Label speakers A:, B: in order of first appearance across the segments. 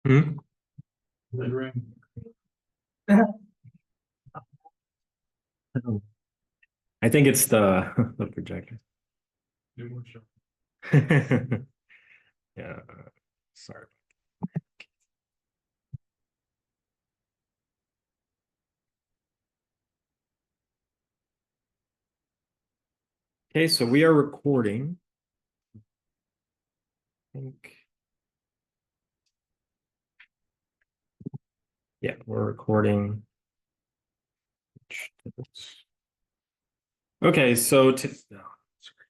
A: Hmm? I think it's the the projector. Yeah, sorry. Okay, so we are recording. I think, yeah, we're recording. Okay, so to, no, sorry.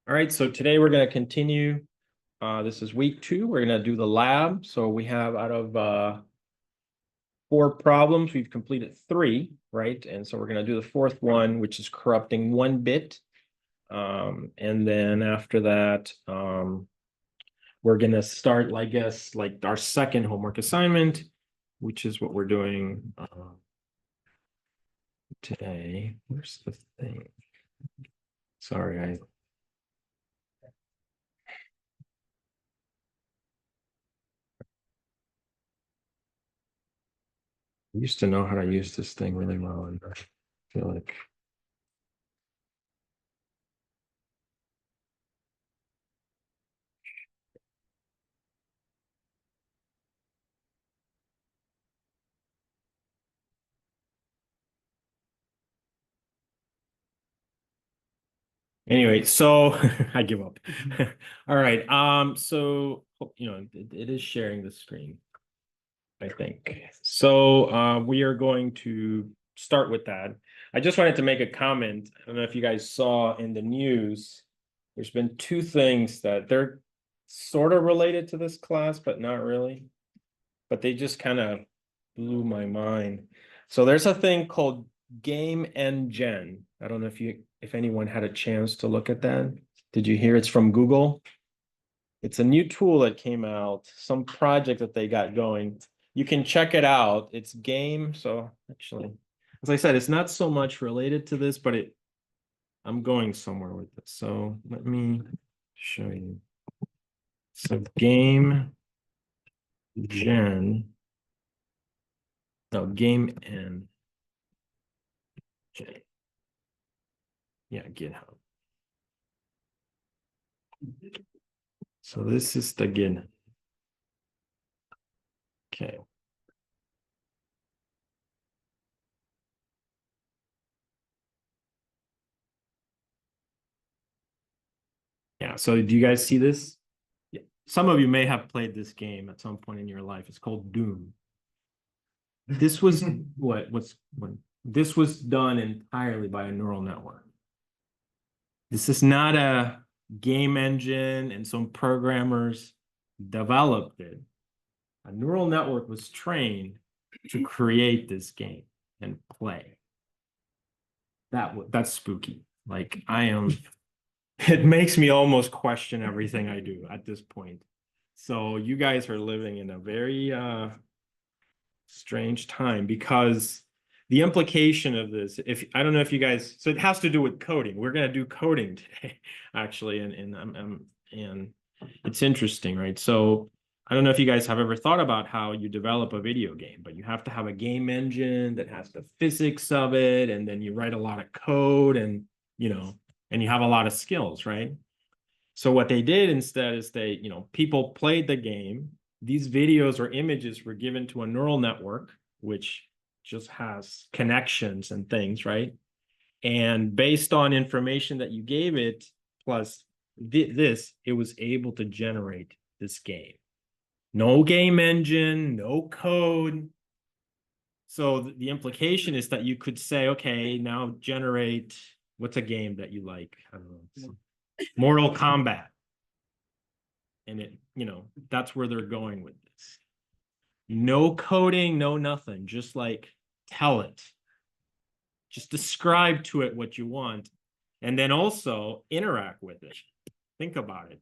A: All right, so today we're going to continue. This is week 2. We're going to do the lab. So we have out of 4 problems, we've completed 3, right? And so we're going to do the 4th one, which is corrupting 1 bit. And then after that, we're going to start, I guess, like our second homework assignment, which is what we're doing today. Where's the thing? Sorry, I used to know how to use this thing really well, and I feel like anyway, so I give up. All right. So it is sharing the screen, I think. So we are going to start with that. I just wanted to make a comment. I don't know if you guys saw in the news, there's been 2 things that they're sort of related to this class, but not really. But they just kind of blew my mind. So there's a thing called Game Engine. I don't know if anyone had a chance to look at that. Did you hear it's from Google? It's a new tool that came out, some project that they got going. You can check it out. It's game. So actually, as I said, it's not so much related to this, but I'm going somewhere with this. So let me show you. So game gen, no, game n. Yeah, GitHub. So this is the GitHub. Okay. Yeah. So do you guys see this? Yeah. Some of you may have played this game at some point in your life. It's called Doom. This was when this was done entirely by a neural network. This is not a game engine and some programmers developed it. A neural network was trained to create this game and play. That's spooky. Like it makes me almost question everything I do at this point. So you guys are living in a very strange time, because the implication of this, if I don't know if you guys, so it has to do with coding. We're going to do coding today, actually, and it's interesting, right? So I don't know if you guys have ever thought about how you develop a video game, but you have to have a game engine that has the physics of it, and then you write a lot of code, and and you have a lot of skills, right? So what they did instead is people played the game. These videos or images were given to a neural network, which just has connections and things, right? And based on information that you gave it, plus it was able to generate this game. No game engine, no code. So the implication is that you could say, okay, now generate, what's a game that you like? I don't know. Mortal Kombat. And that's where they're going with this. No coding, no nothing. Just like tell it. Just describe to it what you want. And then also interact with it. Think about it.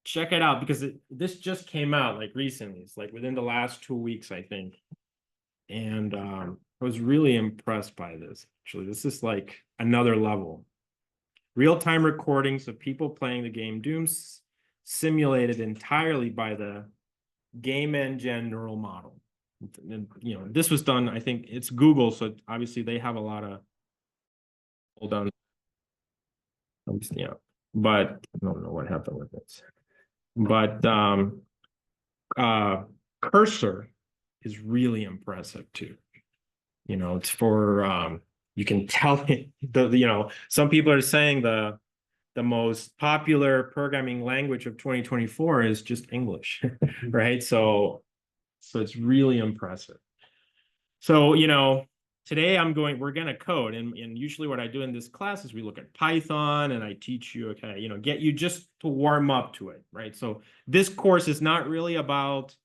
A: Check it out, because this just came out like recently. It's like within the last 2 weeks, I think. And I was really impressed by this. Actually, this is like another level. real-time recordings of people playing the game Doom simulated entirely by the game engine neural model. And, you know, this was done, I think it's Google, so obviously they have a lot of, hold on. Yeah, but I don't know what happened with this. But cursor is really impressive too. You know, it's for you can tell it, you know, some people are saying the most popular programming language of 2024 is just English, right? So it's really impressive. So, you know, today we're going to code. And usually what I do in this class is we look at Python and I teach you, okay, you know, get you just to warm up to it, right? So this course is not really about,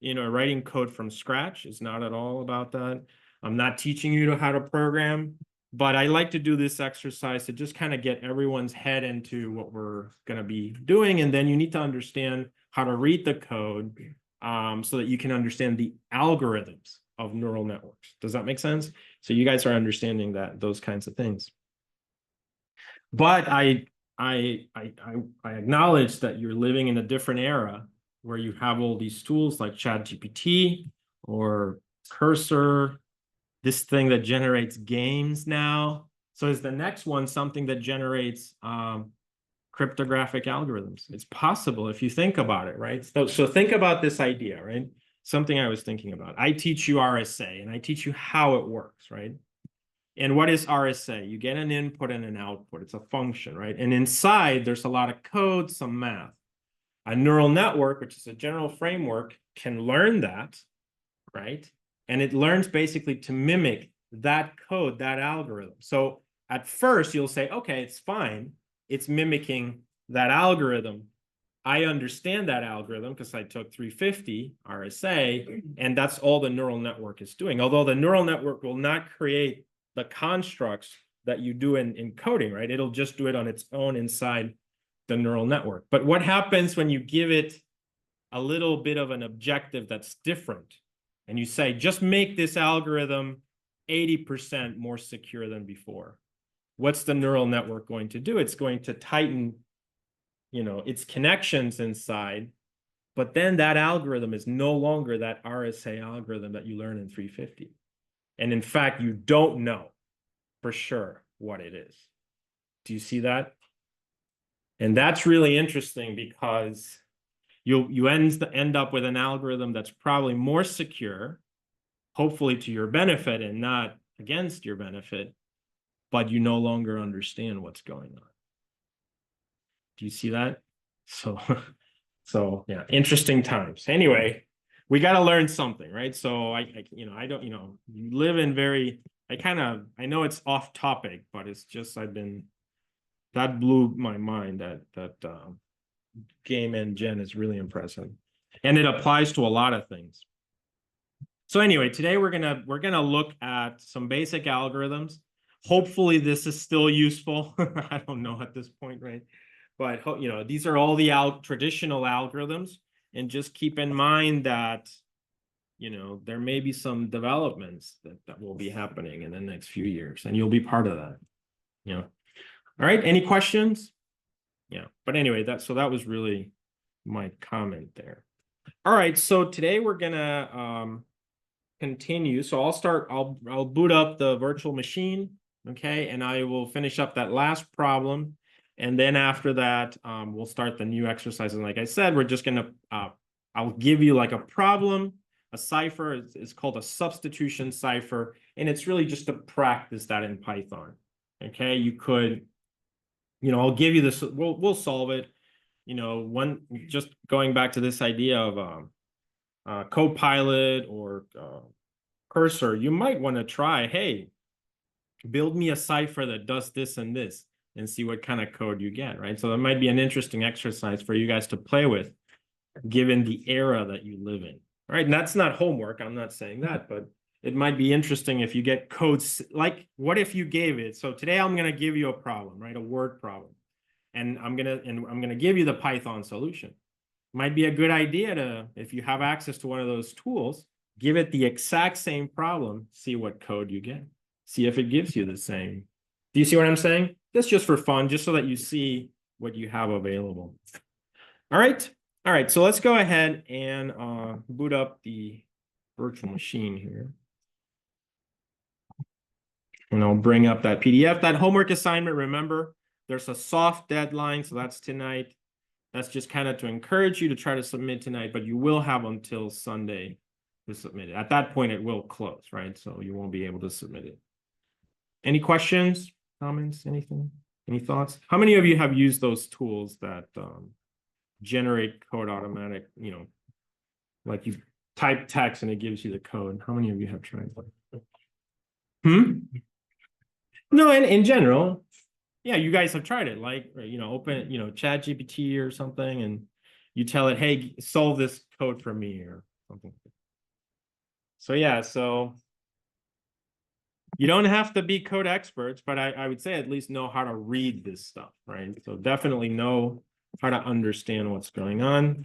A: you know, writing code from scratch. It's not at all about that. I'm not teaching you how to program, but I like to do this exercise to just kind of get everyone's head into what we're going to be doing. And then you need to understand how to read the code so that you can understand the algorithms of neural networks. Does that make sense? So you guys are understanding those kinds of things. But I acknowledge that you're living in a different era where you have all these tools like ChatGPT or Cursor, this thing that generates games now. So is the next one something that generates cryptographic algorithms? It's possible if you think about it, right? So think about this idea, right? Something I was thinking about. I teach you RSA and I teach you how it works, right? And what is RSA? You get an input and an output. It's a function, right? And inside, there's a lot of code, some math. A neural network, which is a general framework, can learn that, right? And it learns basically to mimic that code, that algorithm. So at first, you'll say, okay, it's fine. It's mimicking that algorithm. I understand that algorithm because I took 350 RSA, and that's all the neural network is doing. Although the neural network will not create the constructs that you do in coding, right? It'll just do it on its own inside the neural network. But what happens when you give it a little bit of an objective that's different, and you say, just make this algorithm 80% more secure than before? What's the neural network going to do? It's going to tighten, you know, its connections inside, but then that algorithm is no longer that RSA algorithm that you learn in 350. And in fact, you don't know for sure what it is. Do you see that? And that's really interesting because you end up with an algorithm that's probably more secure, hopefully to your benefit and not against your benefit, but you no longer understand what's going on. Do you see that? So yeah, interesting times. Anyway, we got to learn something, right? So I don't, you know, you live in I know it's off topic, but it's just, that blew my mind that game engine is really impressive. And it applies to a lot of things. So anyway, today we're gonna look at some basic algorithms. Hopefully this is still useful. I don't know at this point, right? But you know, these are all the traditional algorithms, and just keep in mind that, you know, there may be some developments that will be happening in the next few years, and you'll be part of that. You know. All right, any questions? Yeah, but anyway, that was really my comment there. All right, so today we're gonna continue. So I'll boot up the virtual machine, okay, and I will finish up that last problem. And then after that, we'll start the new exercises. And like I said, we're just gonna, I'll give you like a problem, a cipher. It's called a substitution cipher. And it's really just to practice that in Python, okay? You could, you know, I'll give you this, we'll solve it. You know, just going back to this idea of Copilot or Cursor, you might want to try, hey, build me a cipher that does this and this, and see what kind of code you get, right? So that might be an interesting exercise for you guys to play with, given the era that you live in, right? And that's not homework, I'm not saying that, but it might be interesting if you get codes, like what if you gave it? So today I'm going to give you a problem, right? A word problem. And I'm going to give you the Python solution. Might be a good idea to, if you have access to one of those tools, give it the exact same problem, see what code you get. See if it gives you the same. Do you see what I'm saying? That's just for fun, just so that you see what you have available. All right. All right. So let's go ahead and boot up the virtual machine here. And I'll bring up that PDF. That homework assignment, remember, there's a soft deadline, so that's tonight. That's just kind of to encourage you to try to submit tonight, but you will have until Sunday to submit it. At that point, it will close, right? So you won't be able to submit it. Any questions, comments, anything? Any thoughts? How many of you have used those tools that generate code automatic, you know, like you type text and it gives you the code? How many of you have tried that? No, in general, yeah, you guys have tried it, like, you know, open, you know, Chat GPT or something, and you tell it, hey, solve this code for me or something. So yeah, so you don't have to be code experts, but I would say at least know how to read this stuff, right? So definitely know how to understand what's going on,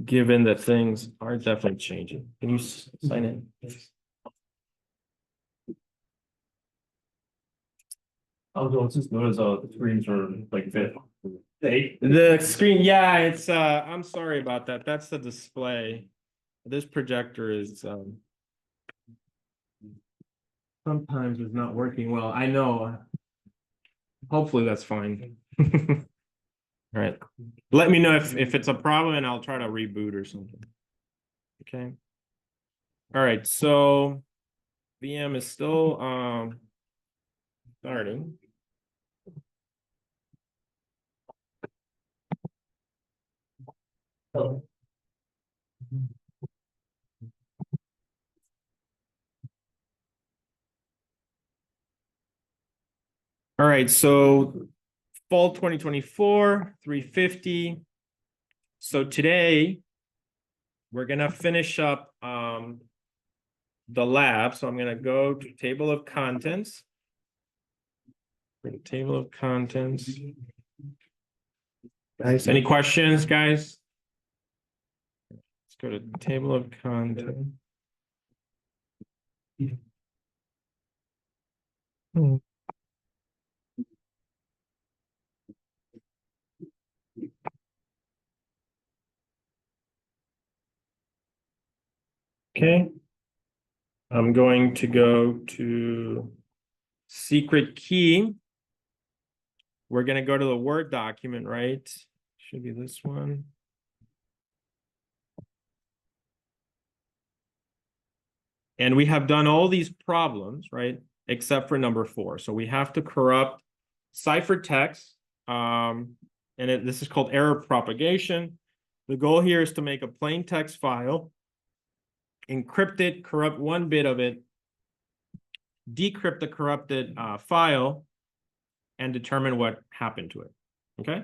A: given that things are definitely changing. Can you sign in, please?
B: Although just notice the screens are like fit.
A: The screen, yeah, it's I'm sorry about that. That's the display. This projector is sometimes is not working well. I know. Hopefully that's fine. All right. Let me know if it's a problem and I'll try to reboot or something. Okay. All right, so VM is still starting. Oh. All right, so fall 2024, 350. So today we're gonna finish up the lab. So I'm gonna go to table of contents. Table of contents. Guys, any questions, guys? Let's go to table of contents. Okay. I'm going to go to secret key. We're going to go to the Word document, right? Should be this one. And we have done all these problems, right? Except for number 4. So we have to corrupt ciphertext. This is called error propagation. The goal here is to make a plain text file, encrypt it, corrupt 1 bit of it, decrypt the corrupted file, and determine what happened to it. Okay,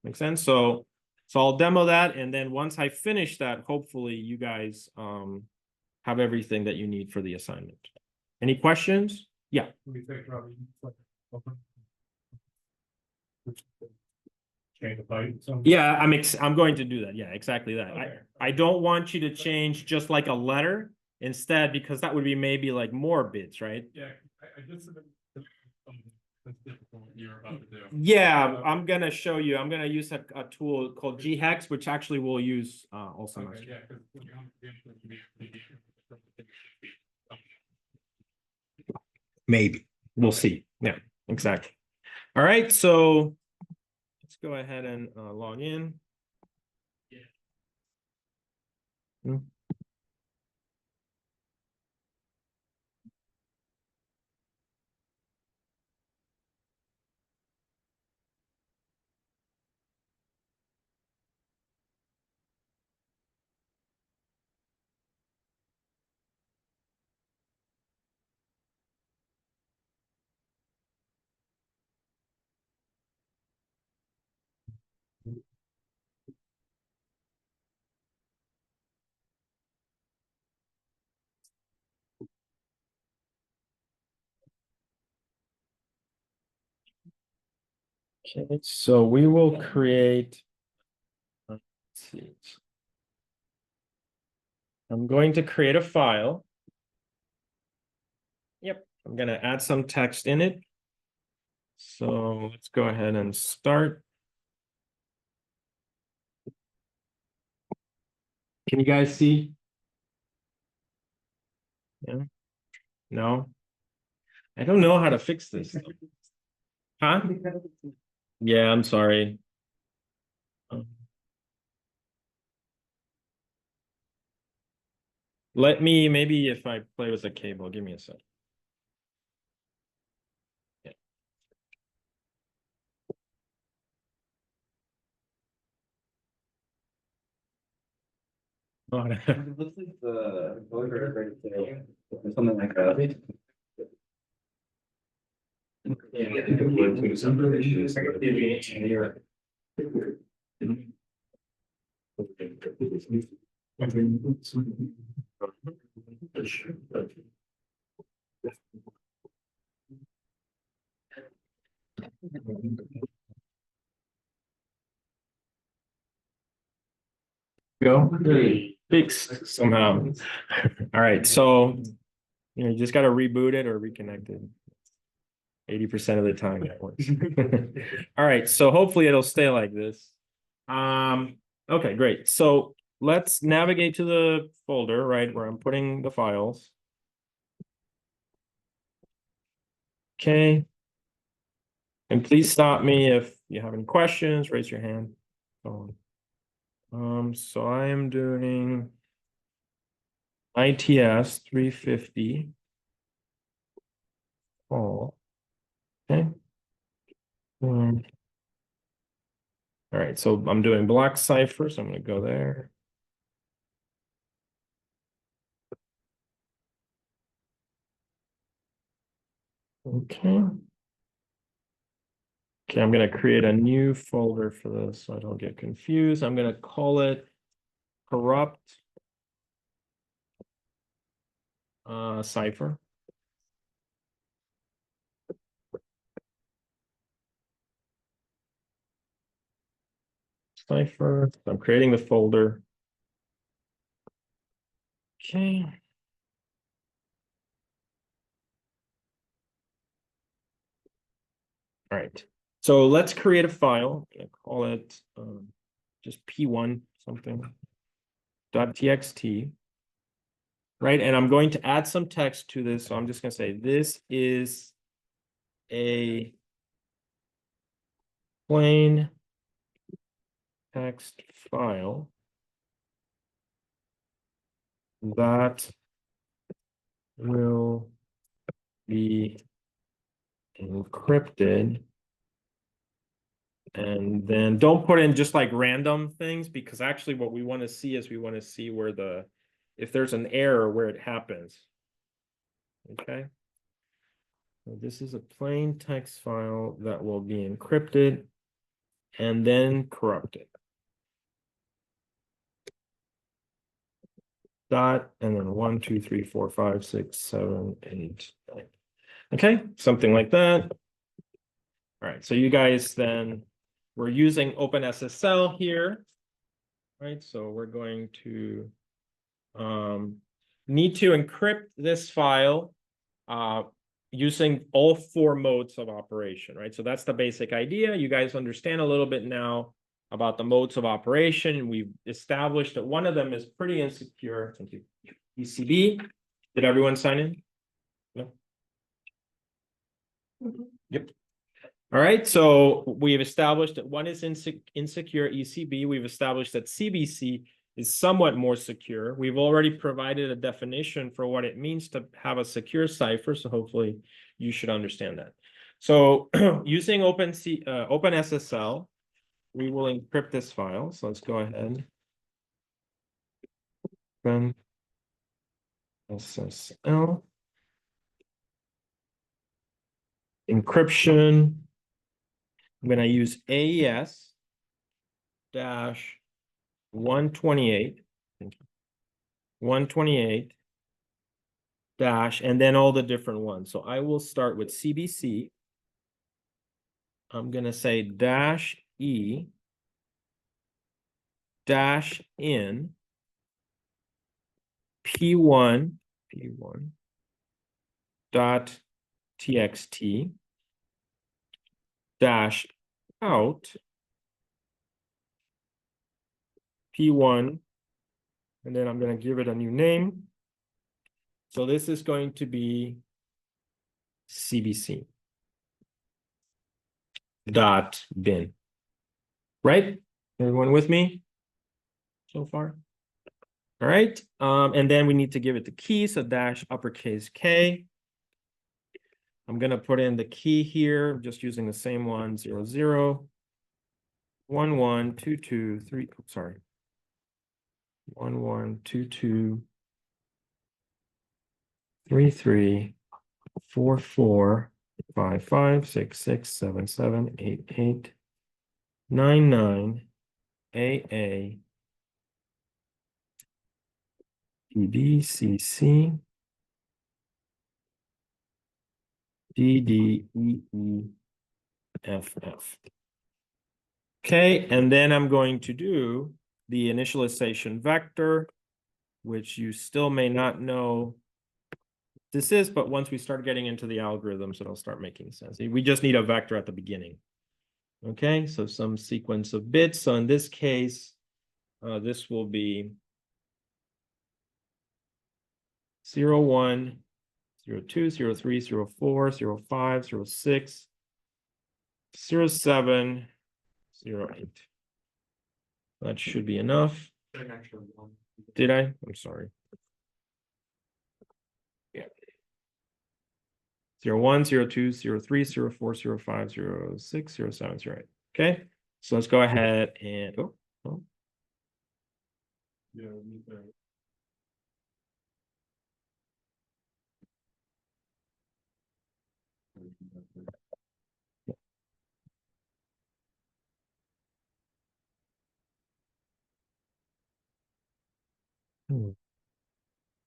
A: makes sense? So I'll demo that, and then once I finish that, hopefully you guys have everything that you need for the assignment. Any questions? Yeah. Yeah, I'm going to do that. Yeah, exactly that. Okay. I don't want you to change just like a letter instead, because that would be maybe like more bits, right?
B: Yeah, I just you're about to do.
A: Yeah, I'm gonna show you. I'm gonna use a tool called GHEX, which actually we'll use also.
B: Okay, yeah,
A: maybe we'll see. Yeah, exactly. All right, so let's go ahead and log in. Yeah. Okay, so we will create. Let's see. I'm going to create a file. Yep, I'm going to add some text in it. So let's go ahead and start. Can you guys see? Yeah. No. I don't know how to fix this. Huh? Yeah, I'm sorry. Let me, maybe if I play with the cable, give me a sec. Yeah. Oh,
B: It looks like the voter right there, or something like that.
A: Go fixed somehow. All right, so you just got to reboot it or reconnect it. 80% of the time that works. All right, so hopefully it'll stay like this. Okay, great. So let's navigate to the folder, right, where I'm putting the files. Okay. And please stop me if you have any questions, raise your hand. So I am doing ITS 350. Oh, okay. All right, so I'm doing block ciphers. I'm going to go there. Okay. Okay, I'm going to create a new folder for this so I don't get confused. I'm going to call it corrupt cipher. Cipher. I'm creating the folder. Okay. All right. So let's create a file. I'm gonna call it just P1 something .txt. Right. And I'm going to add some text to this. So I'm just going to say this is a plain text file that will be encrypted. And then don't put in just like random things, because actually what we want to see is we want to see where if there's an error, where it happens. Okay. So this is a plain text file that will be encrypted and then corrupted. Dot, and then 1, 2, 3, 4, 5, 6, 7, 8, 9. Okay, something like that. All right, so you guys then, we're using OpenSSL here, right? So we're going to need to encrypt this file using all 4 modes of operation, right? So that's the basic idea. You guys understand a little bit now about the modes of operation. We've established that one of them is pretty insecure. Thank you. ECB. Did everyone sign in? No? Yep. All right, so we have established that one is insecure ECB. We've established that CBC is somewhat more secure. We've already provided a definition for what it means to have a secure cipher, so hopefully you should understand that. So using OpenSSL, we will encrypt this file. So let's go ahead. OpenSSL. Encryption. I'm going to use AES dash 128. 128 dash, and then all the different ones. So I will start with CBC. I'm going to say dash E dash in P1 dot txt. dash out P1, and then I'm going to give it a new name. So this is going to be CBC dot bin. Right? Everyone with me so far? All right. And then we need to give it the key. So dash uppercase K. I'm going to put in the key here, just using the same one, 0, 0, 1, 1, 2, 2, 3. Oh, sorry. 1, 1, 2, 2, 3, 3, 4, 4, 5, 5, 6, 6, 7, 7, 8, 8, 9, 9, AA, DB, CC, DD, EE, FF. Okay, and then I'm going to do the initialization vector, which you still may not know this is, but once we start getting into the algorithms, it'll start making sense. We just need a vector at the beginning. Okay, so some sequence of bits. So in this case, this will be 0, 1, 0, 2, 0, 3, 0, 4, 0, 5, 0, 6, 0, 7, 0, 8. That should be enough. Did I? I'm sorry. Yeah. 0, 1, 0, 2, 0, 3, 0, 4, 0, 5, 0, 6, 0, 7, 0, 8. Okay, so let's go ahead and yeah.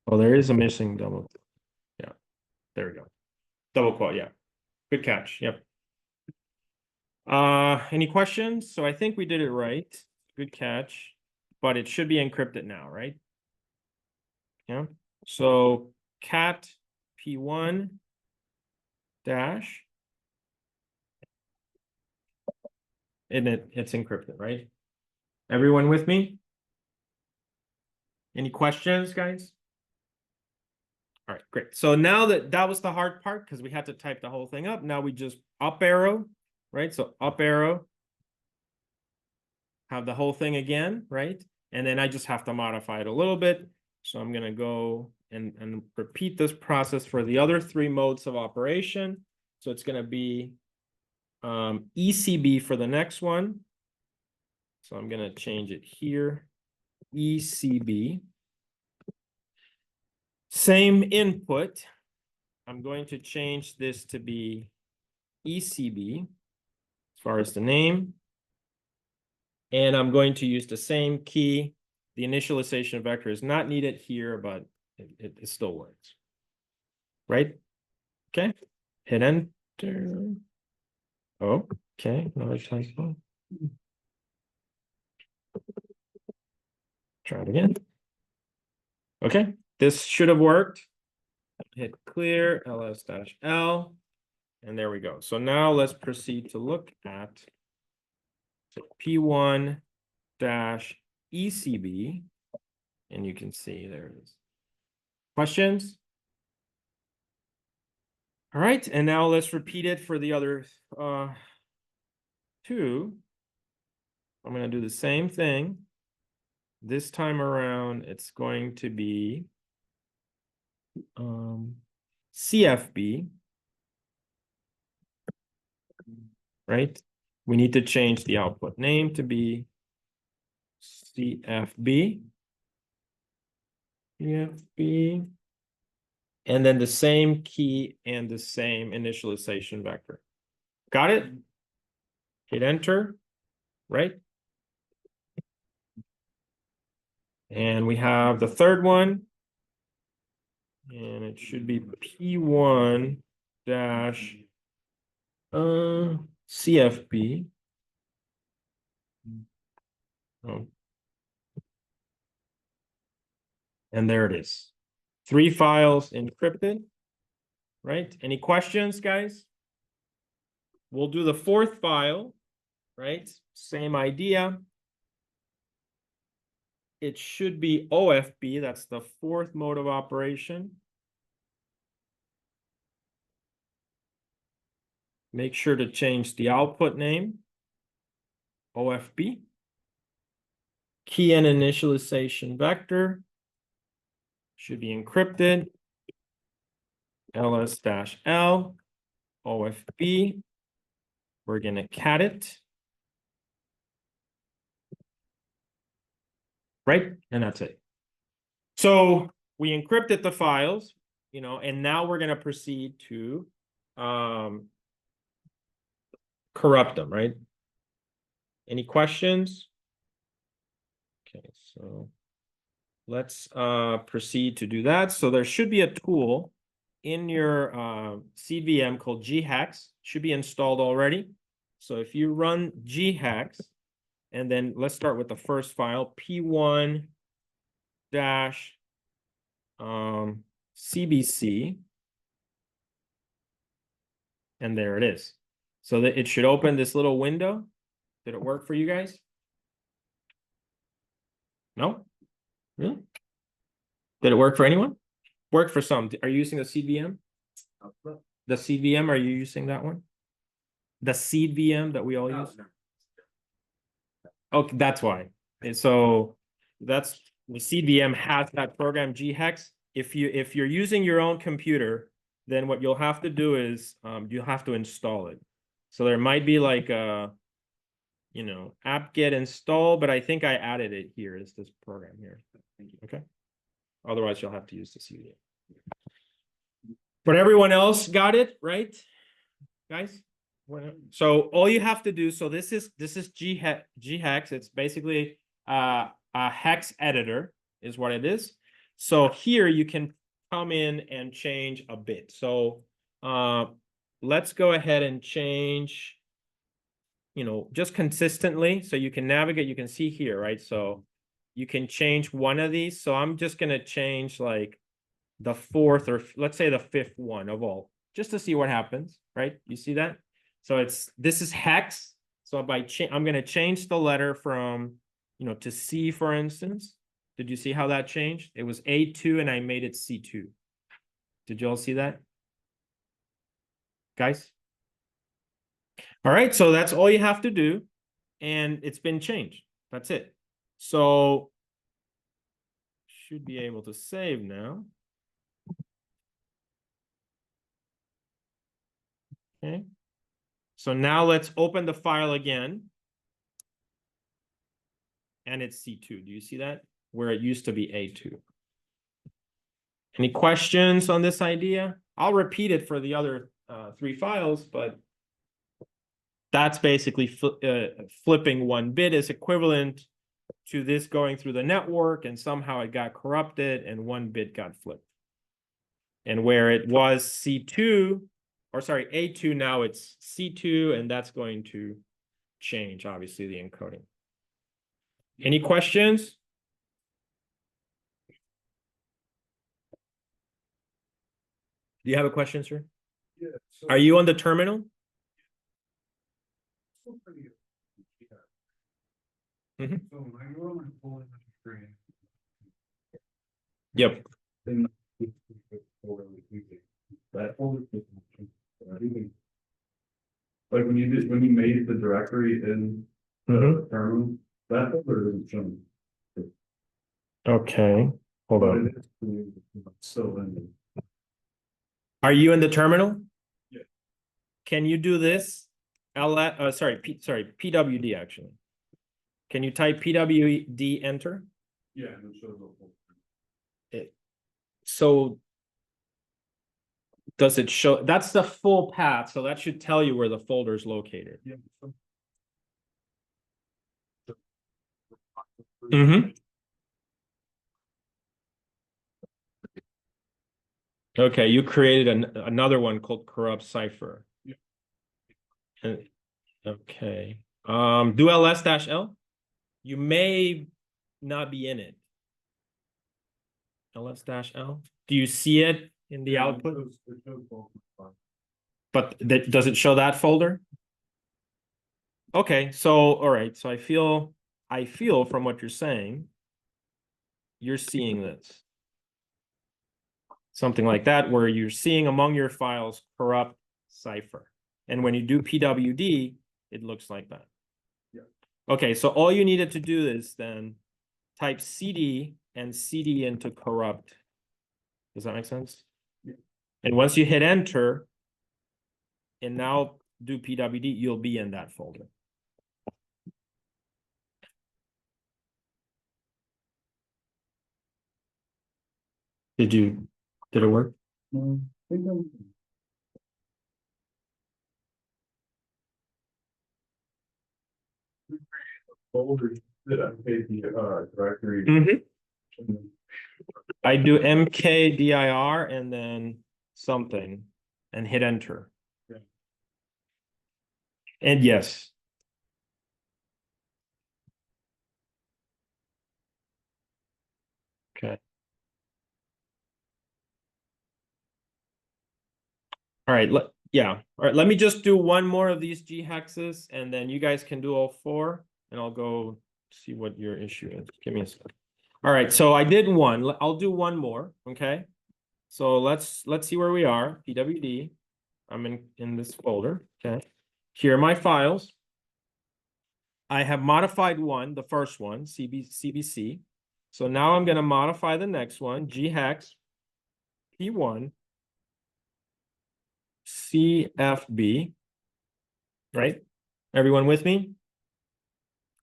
A: Oh, there is a missing double. Yeah, there we go. Double quote, yeah. Good catch. Yep. Any questions? So I think we did it right. Good catch. But it should be encrypted now, right? Yeah. So cat P1 dash. And it's encrypted, right? Everyone with me? Any questions, guys? All right, great. So now that was the hard part because we had to type the whole thing up. Now we just up arrow, right? So up arrow, have the whole thing again, right? And then I just have to modify it a little bit. So I'm going to go and repeat this process for the other 3 modes of operation. So it's going to be ECB for the next one. So I'm going to change it here. ECB. Same input. I'm going to change this to be ECB as far as the name. And I'm going to use the same key. The initialization vector is not needed here, but it still works. Right? Okay. Hit enter. Oh, okay. Another typo. Try it again. Okay. This should have worked. Hit clear, ls-l. And there we go. So now let's proceed to look at P1 dash ECB. And you can see there it is. Questions? All right, and now let's repeat it for the other 2. I'm going to do the same thing. This time around, it's going to be CFB, right? We need to change the output name to be CFB. CFB. And then the same key and the same initialization vector. Got it? Hit enter, right? And we have the third one. And it should be P1 dash CFB. Oh. And there it is. 3 files encrypted, right? Any questions, guys? we'll do the fourth file, right? Same idea. It should be OFB. That's the fourth mode of operation. Make sure to change the output name, OFB. Key and initialization vector should be encrypted. ls-l, OFB. We're going to cat it. Right? And that's it. So we encrypted the files, you know, and now we're going to proceed to corrupt them, right? Any questions? Okay, so let's proceed to do that. So there should be a tool in your CVM called ghex, should be installed already. So if you run ghex, and then let's start with the first file, p1 dash cbc, and there it is. So that it should open this little window. Did it work for you guys? No? Really? Did it work for anyone? Work for some. Are you using the CVM? The CVM, are you using that one? The seed VM that we all use? Okay, that's why. And so that's the CVM has that program ghex. If you're using your own computer, then what you'll have to do is you'll have to install it. So there might be like a, you know, apt-get install, but I think I added it here is this program here. Okay. Otherwise, you'll have to use the CVM. But everyone else got it, right, guys? So all you have to do, so this is ghex. It's basically a hex editor is what it is. So here you can come in and change a bit. So let's go ahead and change, you know, just consistently. So you can navigate, you can see here, right? So you can change one of these. So I'm just going to change like the fourth, or let's say the fifth one of all, just to see what happens, right? You see that? So this is hex. So I'm going to change the letter from, you know, to C, for instance. Did you see how that changed? It was A2 and I made it C2. Did you all see that? Guys? All right, so that's all you have to do. And it's been changed. That's it. So should be able to save now. Okay. So now let's open the file again. And it's C2. Do you see that? Where it used to be A2. Any questions on this idea? I'll repeat it for the other three files, but that's basically flipping one bit is equivalent to this going through the network, and somehow it got corrupted and one bit got flipped. And where it was C2, or sorry, A2, now it's C2, and that's going to change, obviously, the encoding. Any questions? Do you have a question, sir?
C: Yeah. So,
A: Are you on the terminal? Mhm.
C: So when I go and pull in the screen.
A: Yep.
C: Then that folder. Like when you made the directory in the terminal, that folder isn't shown.
A: Okay. Hold
C: But
A: on.
C: it is still in.
A: Are you in the terminal?
C: Yeah.
A: Can you do this? PWD actually. Can you type PWD enter?
C: Yeah, and it shows the folder.
A: So does it show? That's the full path. So that should tell you where the folder is located.
C: Yeah.
A: Mm-hmm. Okay, you created another one called corrupt cipher.
C: Yeah.
A: Okay. Do ls-l. You may not be in it. ls-l. Do you see it in the output?
C: It shows both.
A: But does it show that folder? Okay, so all right, so I feel from what you're saying, you're seeing this. Something like that, where you're seeing among your files corrupt cipher. And when you do PWD, it looks like that.
C: Yeah.
A: Okay, so all you needed to do is then type CD and CD into corrupt. Does that make sense?
C: Yeah.
A: And once you hit enter and now do PWD, you'll be in that folder. Did it work?
C: Folder that I made the directory.
A: I do mkdir and then something and hit enter.
C: Yeah.
A: And yes. Okay. All right. Yeah. All right. Let me just do one more of these G hexes and then you guys can do all four and I'll go see what your issue is. Give me a second. All right. So I did one. I'll do one more. Okay. So let's see where we are. PWD. I'm in this folder. Okay. Here are my files. I have modified one, the first one, CBC. So now I'm going to modify the next one, G hex P1 CFB. Right? Everyone with me?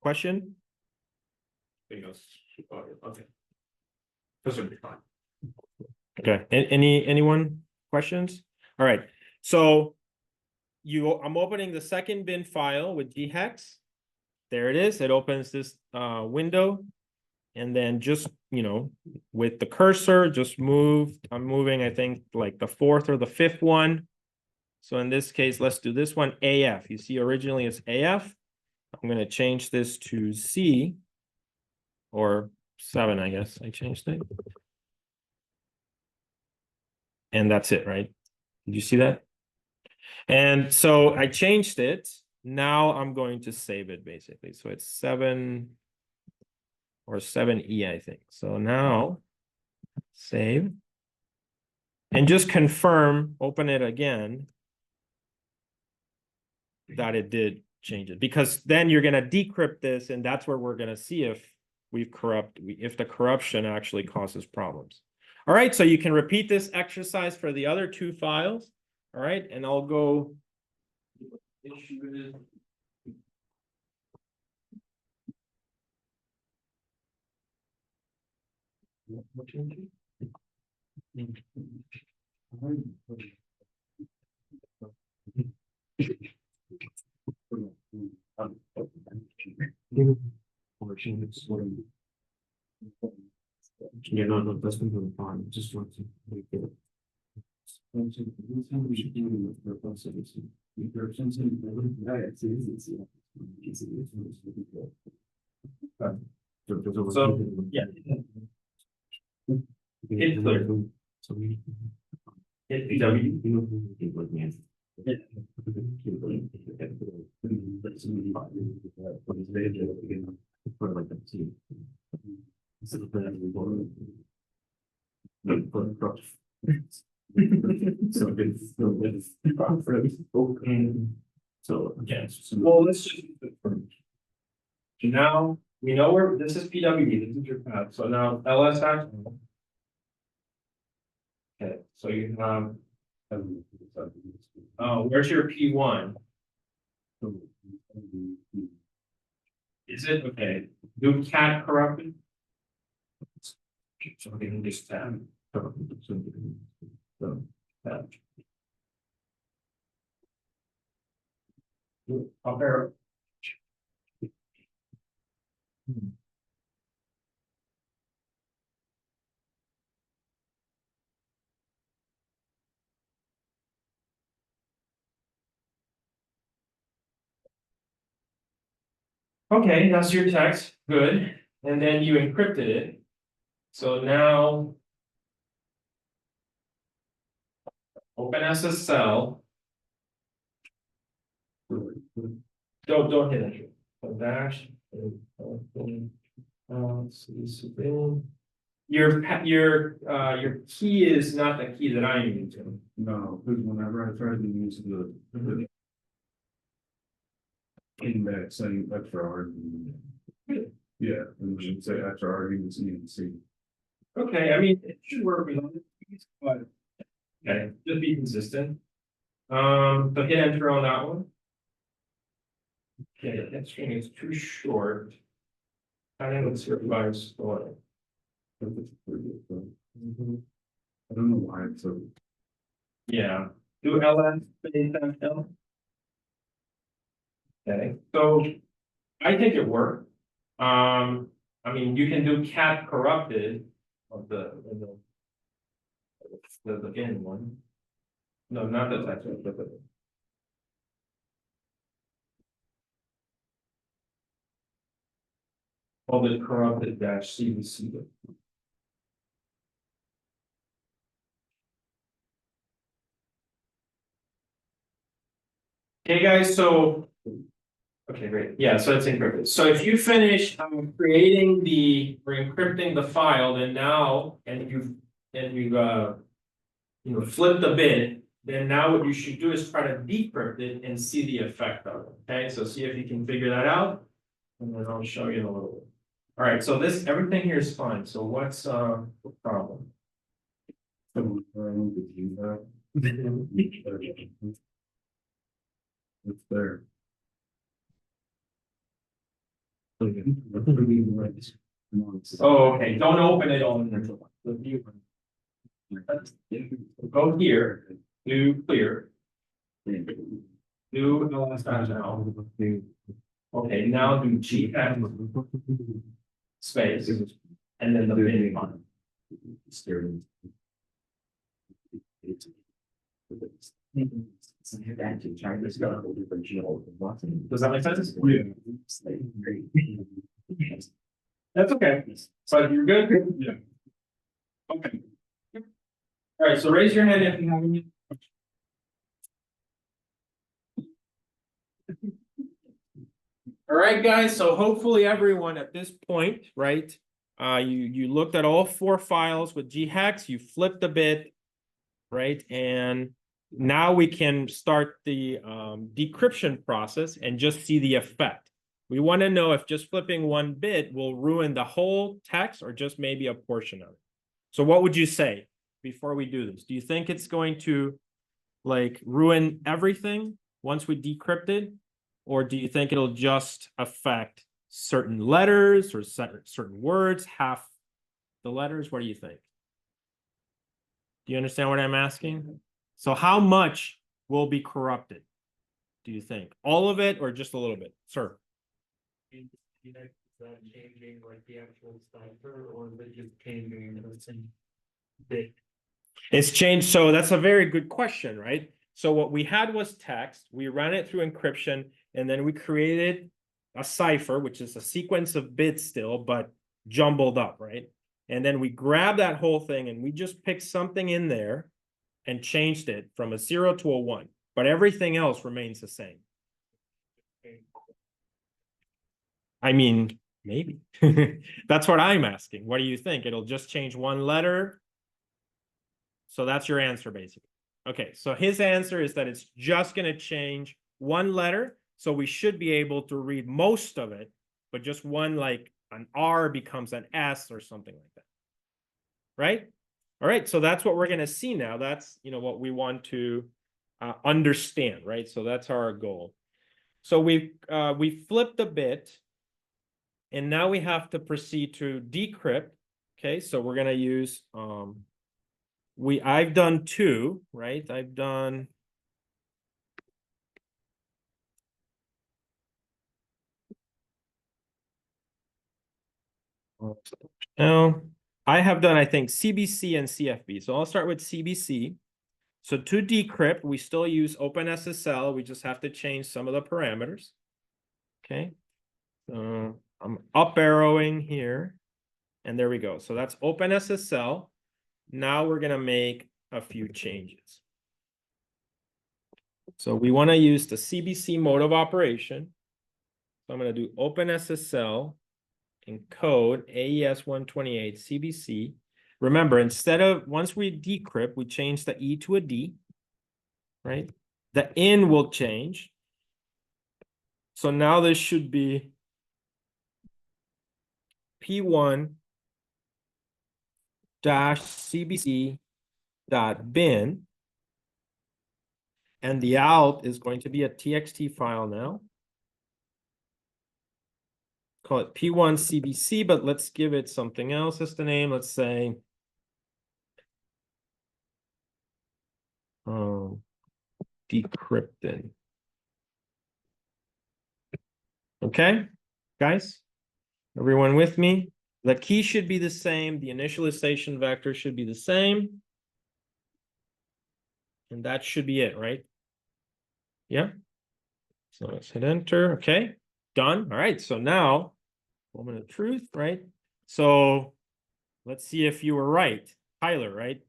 A: Question? Okay. This would be fine. Okay. Anyone questions? All right. So I'm opening the second bin file with G hex. There it is. It opens this window. And then just, with the cursor, just I'm moving, I think, like the fourth or the fifth one. So in this case, let's do this one, AF. You see, originally it's AF. I'm going to change this to C or 7, I guess. I changed it. And that's it, right? Did you see that? And so I changed it. Now I'm going to save it, basically. So it's 7 or 7E, I think. So now save. And just confirm, open it again, that it did change it. Because then you're going to decrypt this, and that's where we're going to see if if the corruption actually causes problems. All right, so you can repeat this exercise for the other two files. All right, and I'll go.
D: Yeah, no, that's been fine. Just want to make it.
A: So, yeah. Hit clear.
D: So we.
A: Hit PW.
D: So,
A: Okay. Well, let's just. Now we know where this is PWD. This is your path. So now LSX. Okay. So you have. Oh, where's your P1? Is it okay? Do cat corrupted? So we can just tab. I'll pair. Okay, that's your text. Good. And then you encrypted it. So now open SSL. Don't hit enter. Dash. Let's see, so your key is not the key that I'm using.
C: No, because whenever I tried to use the came back saying extra argument. Yeah, and it should say extra arguments and see.
A: Okay, I mean, it should work with other keys, but okay, just be consistent. So hit enter on that one. Okay, that string is too short. I didn't supervise story.
C: I don't know why it's so.
A: Yeah, do ls space l. Okay, so I think it worked. I mean, you can do cat corrupted of the in one. No, not the text, but the. All the corrupted dash CVC. Okay, guys, so. Okay, great. Yeah, so it's encrypted. So if you finish creating or encrypting the file, then now, and you've flip the bit, then now what you should do is try to decrypt it and see the effect of it. Okay, so see if you can figure that out. And then I'll show you in a little bit. All right, so everything here is fine. So what's the problem?
C: It's there.
A: Oh, okay, don't open it on the view. Go here, do clear. Do LS-L. Okay, now do GF space, and then the bin file. Does that make sense?
C: Yeah.
A: That's okay, but you're good?
C: Yeah.
A: Okay. All right, so raise your hand if you have any. All right, guys, so hopefully everyone at this point, right? You looked at all 4 files with ghex, you flipped a bit, right? And now we can start the decryption process and just see the effect. We want to know if just flipping 1 bit will ruin the whole text or just maybe a portion of it. So what would you say before we do this? Do you think it's going to like ruin everything once we decrypt it? Or do you think it'll just affect certain letters or certain words, half the letters? What do you think? Do you understand what I'm asking? So how much will be corrupted, do you think? All of it or just a little bit? Sir?
D: Changing like the actual cipher, or is it just changing bit?
A: It's changed. So that's a very good question, right? So what we had was text. We ran it through encryption, and then we created a cipher, which is a sequence of bits still, but jumbled up, right? And then we grabbed that whole thing and we just picked something in there and changed it from a 0 to a 1, but everything else remains the same. I mean, maybe. That's what I'm asking. What do you think? It'll just change 1 letter. So that's your answer, basically. Okay, so his answer is that it's just going to change 1 letter. So we should be able to read most of it, but just one, like an R becomes an S or something like that. Right? All right, so that's what we're going to see now. That's, what we want to understand, right? So that's our goal. So we flipped a bit, and now we have to proceed to decrypt. Okay, so we're going to use I've done 2, right? I've done I have done, I think, CBC and CFB. So I'll start with CBC. So to decrypt, we still use OpenSSL. We just have to change some of the parameters. Okay. So I'm up arrowing here. And there we go. So that's OpenSSL. Now we're going to make a few changes. So we want to use the CBC mode of operation. So I'm going to do OpenSSL encode AES 128 CBC. Remember, instead of once we decrypt, we change the E to a D, right? The N will change. So now this should be P1 dash CBC dot bin. And the out is going to be a TXT file now. Call it P1 CBC, but let's give it something else as the name. Let's say decrypting. Okay, guys, everyone with me? The key should be the same. The initialization vector should be the same. And that should be it, right? Yeah. So let's hit enter. Okay, done. All right, so now, moment of truth, right? So let's see if you were right. Tyler, right?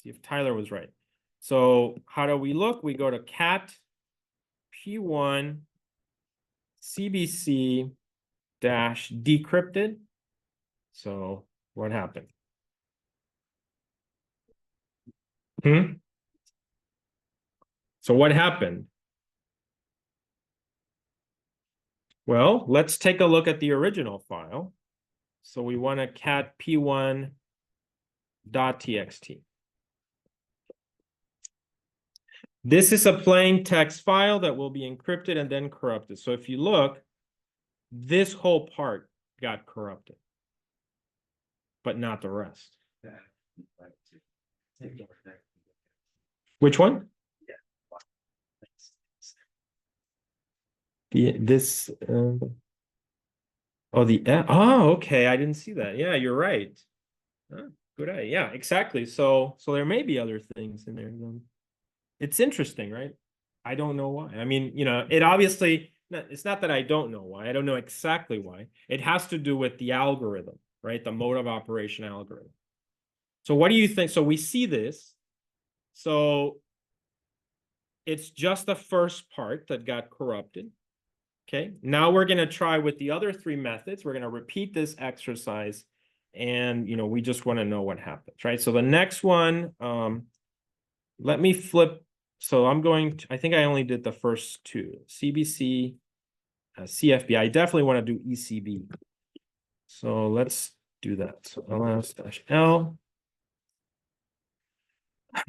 A: See if Tyler was right. So how do we look? We go to cat P1 CBC dash decrypted. So what happened? So what happened? Well, let's take a look at the original file. So we want to cat p1.txt. This is a plain text file that will be encrypted and then corrupted. So if you look, this whole part got corrupted, but not the rest. Which one? This. Okay. I didn't see that. Yeah, you're right. Good idea. Yeah, exactly. So there may be other things in there. It's interesting, right? I don't know why. I mean, it obviously, it's not that I don't know why. I don't know exactly why. It has to do with the algorithm, right? The mode of operation algorithm. So what do you think? So we see this. So it's just the first part that got corrupted. Okay, now we're going to try with the other three methods. We're going to repeat this exercise and, we just want to know what happens, right? So the next one, let me flip. So I think I only did the first two, CBC, CFB. I definitely want to do ECB. So let's do that. So ls-l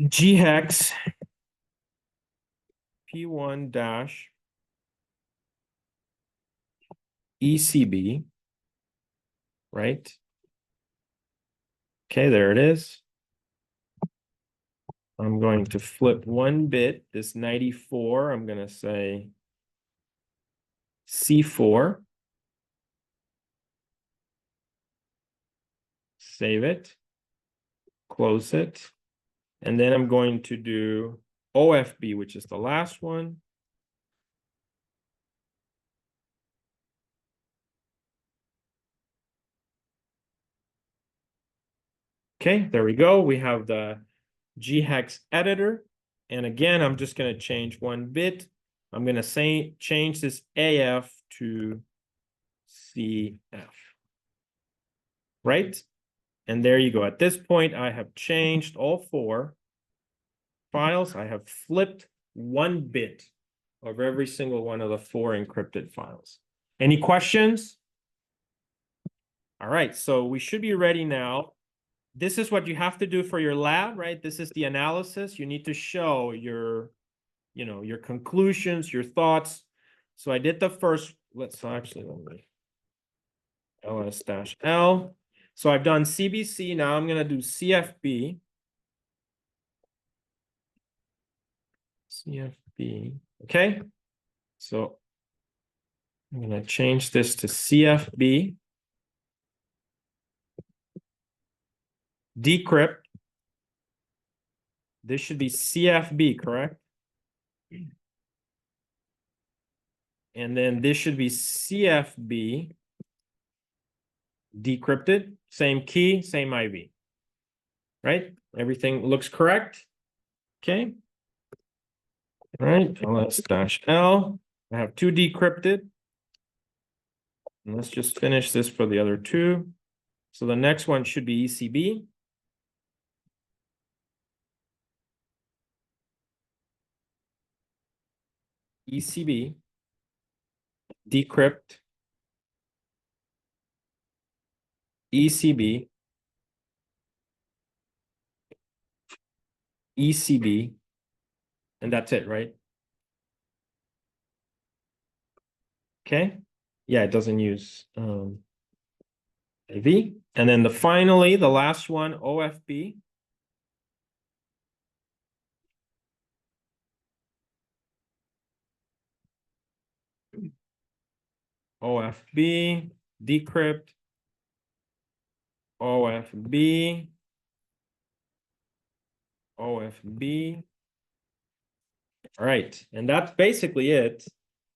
A: ghex p1 dash ECB, right? Okay, there it is. I'm going to flip one bit, this 94, I'm going to say C4. Save it, close it, and then I'm going to do OFB, which is the last one. Okay, there we go. We have the ghex editor. And again, I'm just going to change one bit. I'm going to change this AF to CF. Right? And there you go. At this point, I have changed all four files. I have flipped one bit of every single one of the four encrypted files. Any questions? All right, so we should be ready now. This is what you have to do for your lab, right? This is the analysis. You need to show your conclusions, your thoughts. So I did the first, let me ls-l. So I've done CBC. Now I'm going to do CFB. CFB. Okay. So I'm going to change this to CFB. Decrypt. This should be CFB, correct? And then this should be CFB. Decrypted, same key, same IV. Right? Everything looks correct. Okay. All right, ls-l. I have two decrypted. And let's just finish this for the other two. So the next one should be ECB. ECB, decrypt, ECB, ECB, and that's it, right? Okay. Yeah, it doesn't use AV. And then finally, the last one, OFB. OFB, decrypt, OFB, OFB. All right, and that's basically it.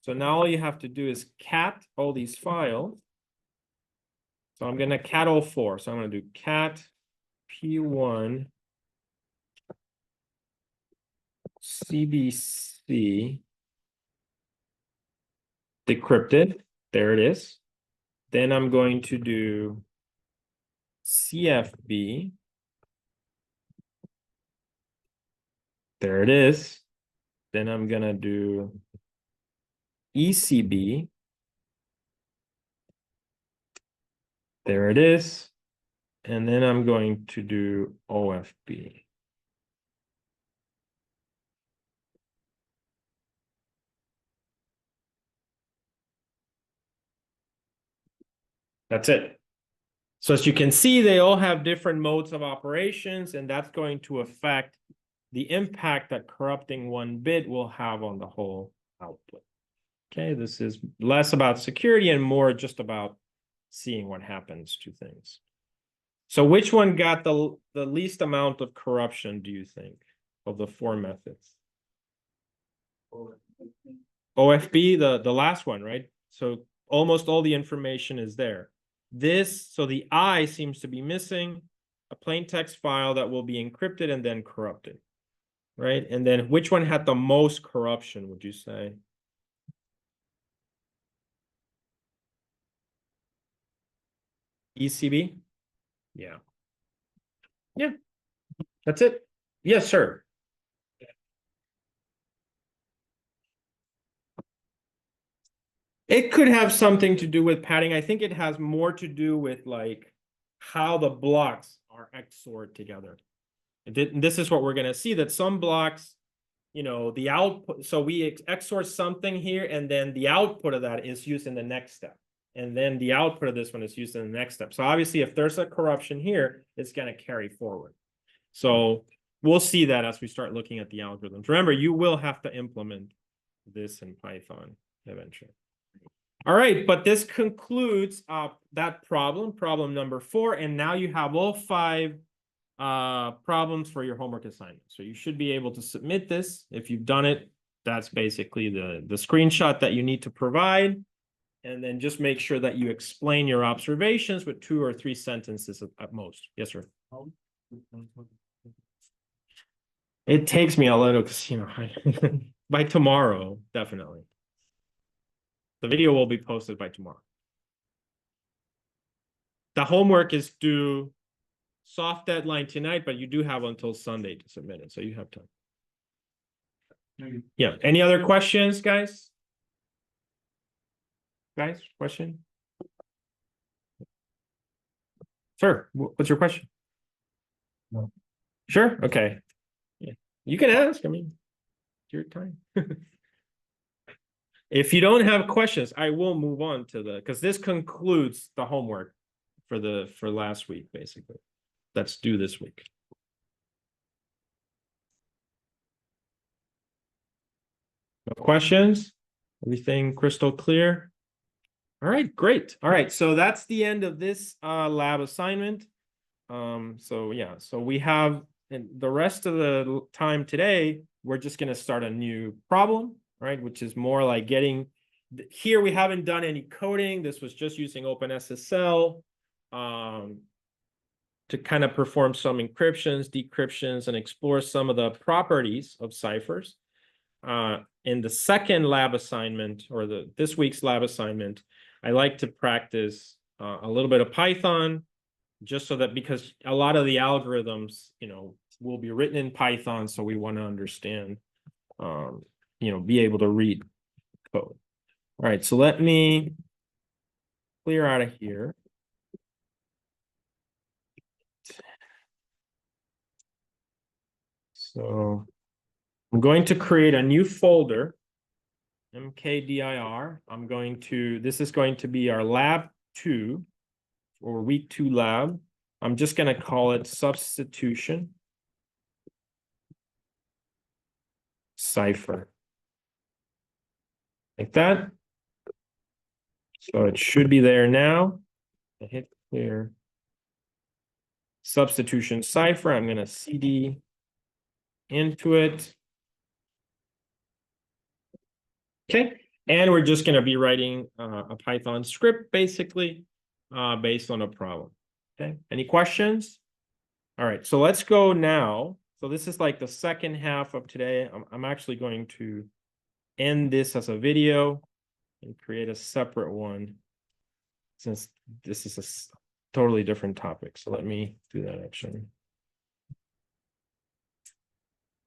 A: So now all you have to do is cat all these files. So I'm going to cat all four. So I'm going to do cat P1 CBC decrypted. There it is. Then I'm going to do CFB. There it is. Then I'm going to do ECB. There it is. And then I'm going to do OFB. That's it. So as you can see, they all have different modes of operations, and that's going to affect the impact that corrupting one bit will have on the whole output. Okay, this is less about security and more just about seeing what happens to things. So which one got the least amount of corruption, do you think, of the four methods? OFB, the last one, right? So almost all the information is there. So the I seems to be missing, a plain text file that will be encrypted and then corrupted, right? And then which one had the most corruption, would you say? ECB? Yeah. Yeah, that's it. Yes, sir. It could have something to do with padding. I think it has more to do with like how the blocks are XORed together. This is what we're going to see, that some blocks, you know, the output, so we XOR something here, and then the output of that is used in the next step. And then the output of this one is used in the next step. So obviously, if there's a corruption here, it's going to carry forward. So we'll see that as we start looking at the algorithms. Remember, you will have to implement this in Python eventually. All right, but this concludes that problem number 4. And now you have all 5 problems for your homework assignment. So you should be able to submit this. If you've done it, that's basically the screenshot that you need to provide. And then just make sure that you explain your observations with 2 or 3 sentences at most. Yes, sir. It takes me a little, because, you know, by tomorrow, definitely. The video will be posted by tomorrow. The homework is due soft deadline tonight, but you do have until Sunday to submit it, so you have time. Yeah. Any other questions, guys? Question? Sir, what's your question? No. Sure. Okay. Yeah. You can ask. I mean, it's your time. If you don't have questions, I will move on to because this concludes the homework for last week, basically. That's due this week. No questions? Everything crystal clear? All right, great. All right, so that's the end of this lab assignment. So yeah, so we have the rest of the time today, we're just going to start a new problem, right? Which is more like getting, here we haven't done any coding. This was just using OpenSSL to kind of perform some encryptions, decryptions, and explore some of the properties of ciphers. In the second lab assignment, or this week's lab assignment, I like to practice a little bit of Python, just so that, because a lot of the algorithms, will be written in Python, so we want to understand, be able to read code. All right, so let me clear out of here. So I'm going to create a new folder, mkdir. This is going to be our lab 2 or week 2 lab. I'm just going to call it substitution cipher. Like that. So it should be there now. I hit clear. Substitution cipher. I'm going to cd into it. Okay. And we're just going to be writing a Python script, basically, based on a problem. Okay. Any questions? All right. So let's go now. So this is like the second half of today. I'm actually going to end this as a video and create a separate one, since this is a totally different topic. So let me do that actually.